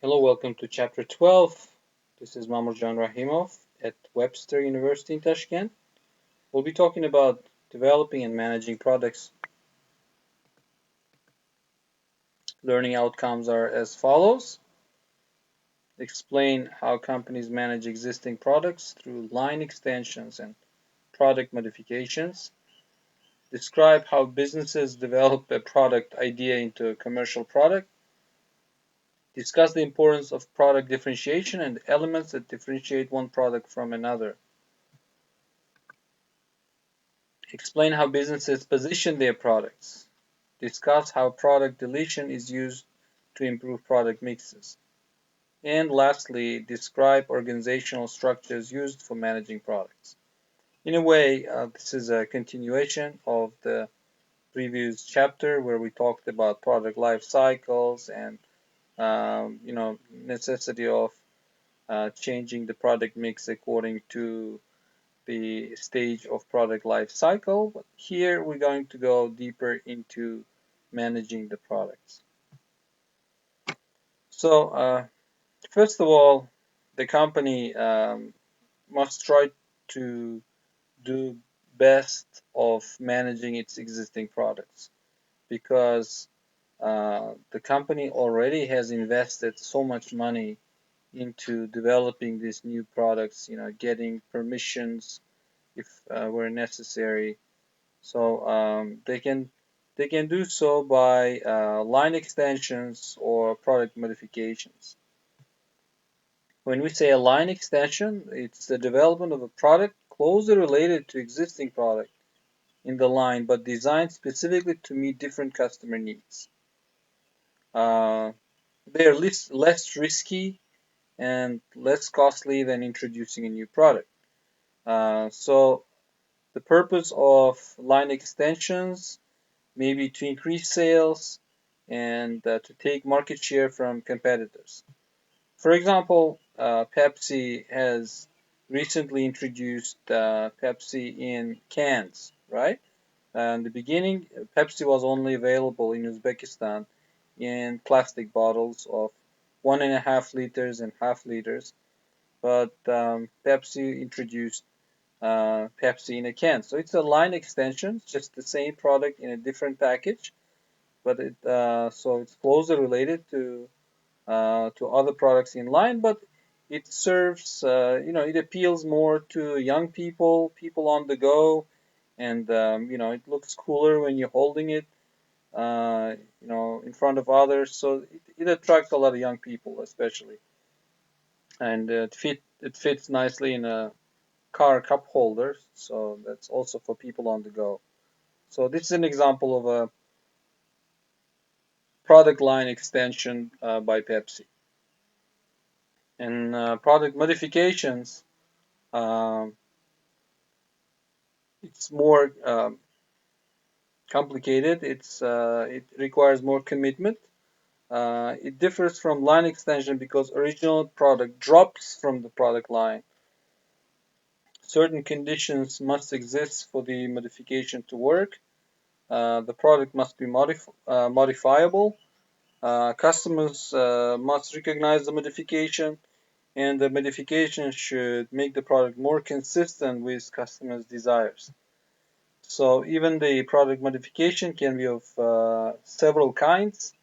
Hello, welcome to Chapter 12. This is Mamurjan Rahimov at Webster University in Tashkent. We'll be talking about developing and managing products. Learning outcomes are as follows. Explain how companies manage existing products through line extensions and product modifications. Describe how businesses develop a product idea into a commercial product. Discuss the importance of product differentiation and elements that differentiate one product from another. Explain how businesses position their products. Discuss how product deletion is used to improve product mixes. And lastly, describe organizational structures used for managing products. In a way, this is a continuation of the previous chapter where we talked about product life cycles and necessity of changing the product mix according to the stage of product life cycle, but here we're going to go deeper into managing the products. So first of all, the company must try to do best of managing its existing products because the company already has invested so much money into developing these new products, getting permissions if were necessary. So they can do so by line extensions or product modifications. When we say a line extension, it's the development of a product closely related to existing product in the line, but designed specifically to meet different customer needs. They're less risky and less costly than introducing a new product. So the purpose of line extensions may be to increase sales and to take market share from competitors. For example, Pepsi has recently introduced Pepsi in cans, right? In the beginning, Pepsi was only available in Uzbekistan in plastic bottles of 1.5 liters and half liters, but Pepsi introduced Pepsi in a can. So it's a line extension, just the same product in a different package, but so it's closely related to other products in line, but it serves it appeals more to young people, people on the go, and it looks cooler when you're holding it in front of others. So it attracts a lot of young people, especially, and it fits nicely in a car cup holder, so that's also for people on the go. So this is an example of a product line extension by Pepsi. And product modifications, um, it's more complicated. It requires more commitment. It differs from line extension because original product drops from the product line. Certain conditions must exist for the modification to work. The product must be modifiable. Customers must recognize the modification, and the modification should make the product more consistent with customers' desires. So even the product modification can be of several kinds.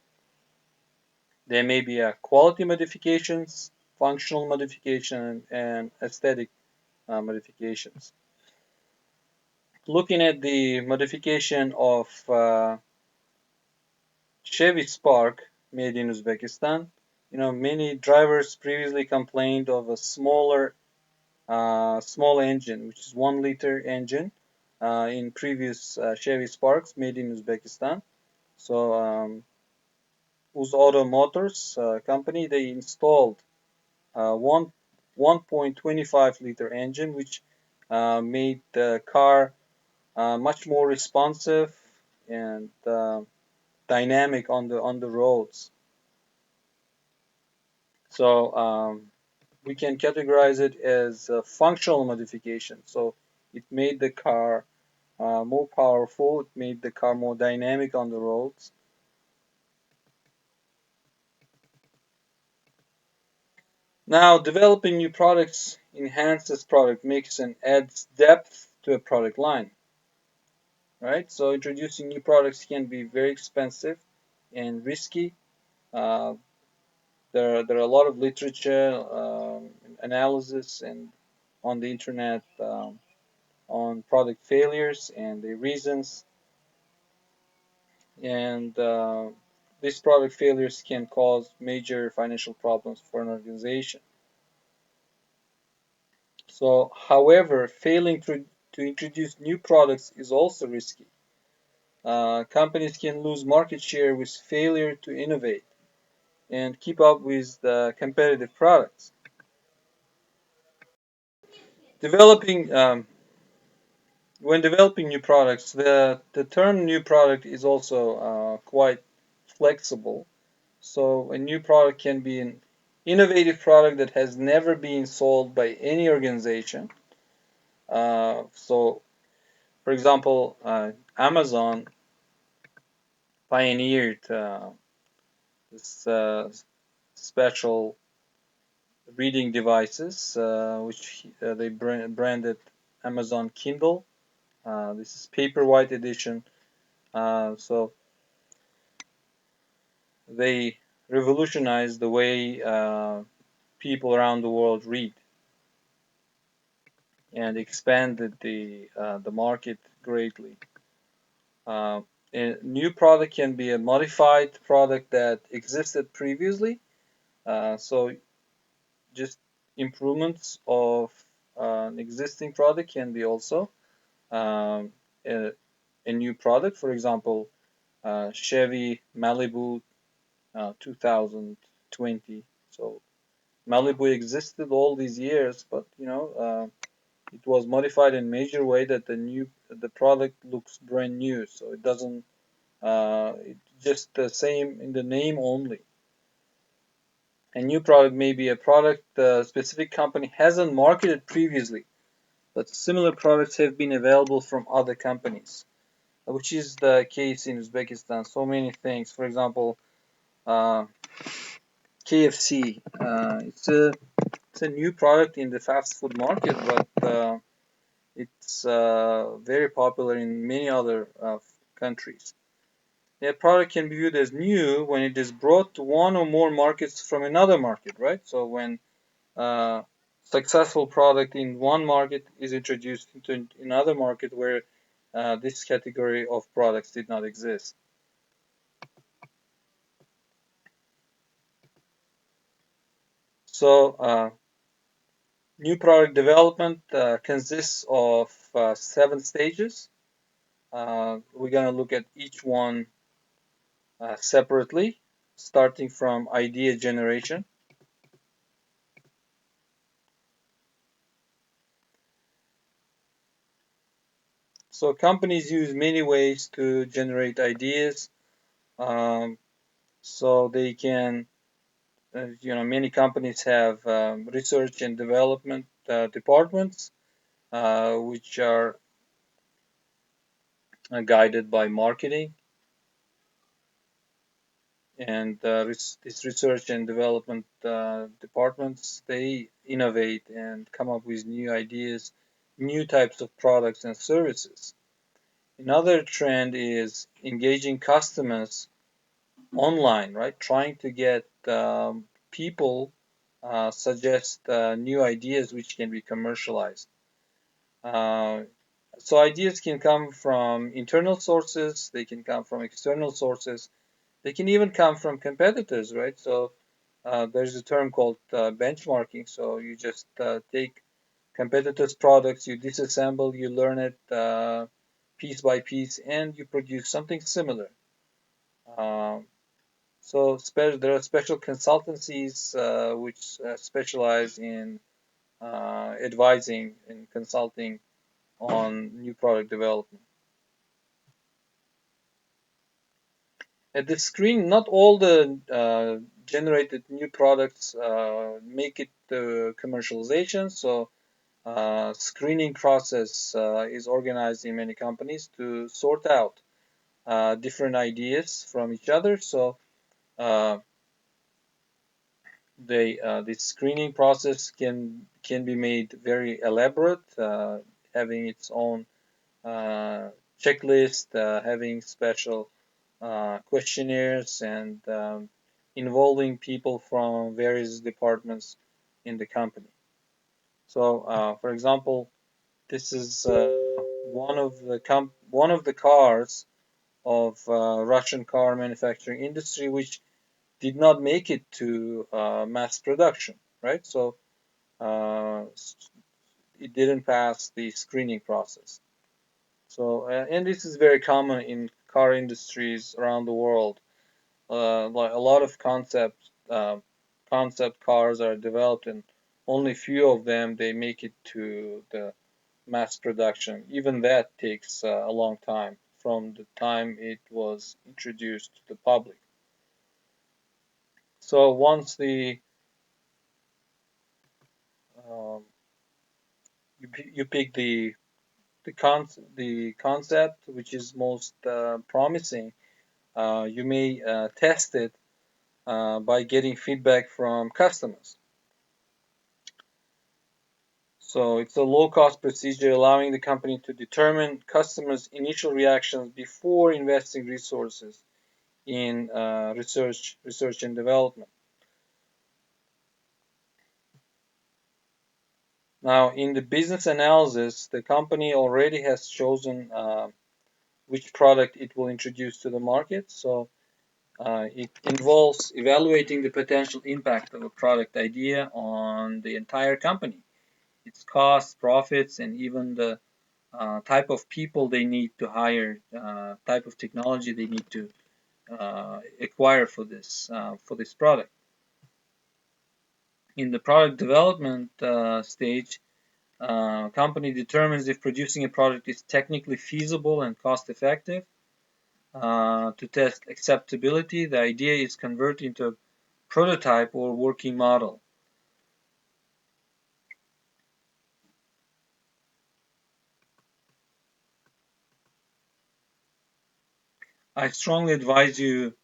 There may be quality modifications, functional modification, and aesthetic modifications. Looking at the modification of Chevy Spark made in Uzbekistan, many drivers previously complained of a small engine, which is 1 liter engine in previous Chevy Sparks made in Uzbekistan. So Uz Auto Motors company, they installed one 1.25-liter engine, which made the car much more responsive and dynamic on the roads. So we can categorize it as a functional modification. So it made the car more powerful. It made the car more dynamic on the roads. Now, developing new products enhances product mix and adds depth to a product line, right? So introducing new products can be very expensive and risky. Uh, there are a lot of literature, analysis, and on the internet on product failures and the reasons. And these product failures can cause major financial problems for an organization. So, however, failing to introduce new products is also risky. Companies can lose market share with failure to innovate and keep up with the competitive products. Developing When developing new products, the term new product is also quite flexible. So a new product can be an innovative product that has never been sold by any organization. So, for example, Amazon pioneered this special reading devices, which they branded Amazon Kindle. This is Paperwhite edition. So they revolutionized the way people around the world read and expanded the market greatly. Uh, a new product can be a modified product that existed previously. So just improvements of an existing product can be also um, a, a new product. For example, Chevy Malibu 2020. So Malibu existed all these years, but it was modified in a major way that the product looks brand new. So it doesn't it's just the same in the name only. A new product may be a product the specific company hasn't marketed previously, but similar products have been available from other companies, which is the case in Uzbekistan. So many things. For example, uh, KFC. It's a new product in the fast food market, but it's very popular in many other countries. A product can be viewed as new when it is brought to one or more markets from another market, right? So when uh, successful product in one market is introduced into another market where this category of products did not exist. So new product development consists of 7 stages. We're going to look at each one separately, starting from idea generation. So companies use many ways to generate ideas. Um, so they can, many companies have research and development departments, which are guided by marketing. And these research and development departments, they innovate and come up with new ideas, new types of products and services. Another trend is engaging customers online, right? Trying to get people suggest new ideas which can be commercialized. Uh, so ideas can come from internal sources, they can come from external sources, they can even come from competitors, right? So there's a term called benchmarking. So you just take competitors' products, you disassemble, you learn it piece by piece, and you produce something similar. Um, there are special consultancies which specialize in advising and consulting on new product development. At the screen, not all the generated new products make it to commercialization. So screening process is organized in many companies to sort out different ideas from each other. So uh, this screening process can be made very elaborate, having its own checklist, having special questionnaires, and involving people from various departments in the company. So, for example, this is one of the cars of Russian car manufacturing industry, which did not make it to mass production, right? So uh, it didn't pass the screening process. So, and this is very common in car industries around the world. Like a lot of concept cars are developed, and only few of them they make it to the mass production. Even that takes a long time from the time it was introduced to the public. So once um, you pick the concept which is most promising, you may test it by getting feedback from customers. So it's a low-cost procedure allowing the company to determine customers' initial reactions before investing resources in research and development. Now, in the business analysis, the company already has chosen which product it will introduce to the market. So it involves evaluating the potential impact of a product idea on the entire company, its costs, profits, and even the type of people they need to hire, type of technology they need to acquire for this product. In the product development stage, company determines if producing a product is technically feasible and cost effective. To test acceptability, the idea is converted into a prototype or working model. I strongly advise you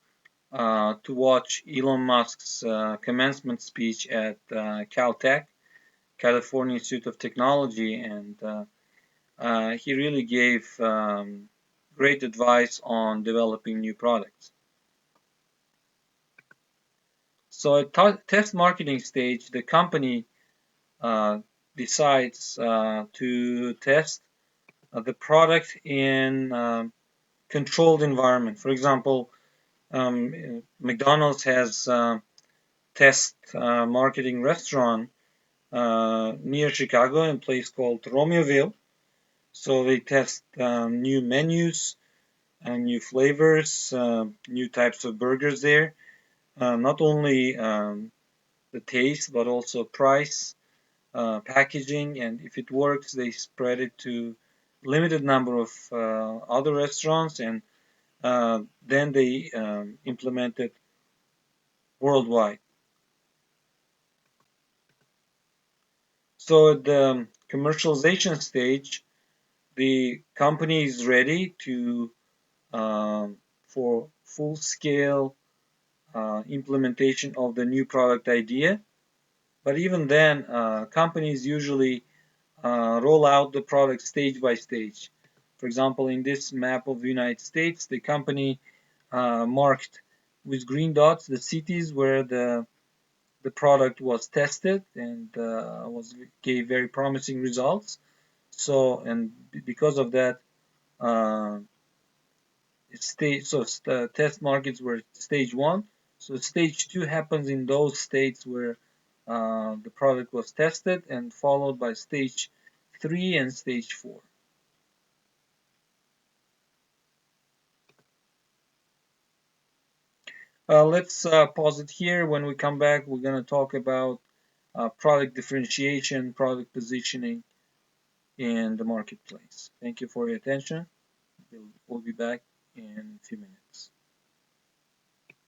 to watch Elon Musk's commencement speech at Caltech, California Institute of Technology, and he really gave great advice on developing new products. So at test marketing stage, the company uh, decides to test the product in controlled environment. For example, McDonald's has test marketing restaurant near Chicago in a place called Romeoville. So they test new menus and new flavors, new types of burgers there. Not only the taste, but also price, packaging, and if it works, they spread it to limited number of other restaurants, and then they implement it worldwide. So at the commercialization stage, the company is ready to for full scale implementation of the new product idea. But even then, companies usually roll out the product stage by stage. For example, in this map of the United States, the company marked with green dots the cities where the product was tested and gave very promising results. So, and because of that, uh, test markets were stage one. So stage two happens in those states where the product was tested, and followed by stage three and stage four. Let's pause it here. When we come back, we're going to talk about product differentiation, product positioning in the marketplace. Thank you for your attention. We'll be back in a few minutes.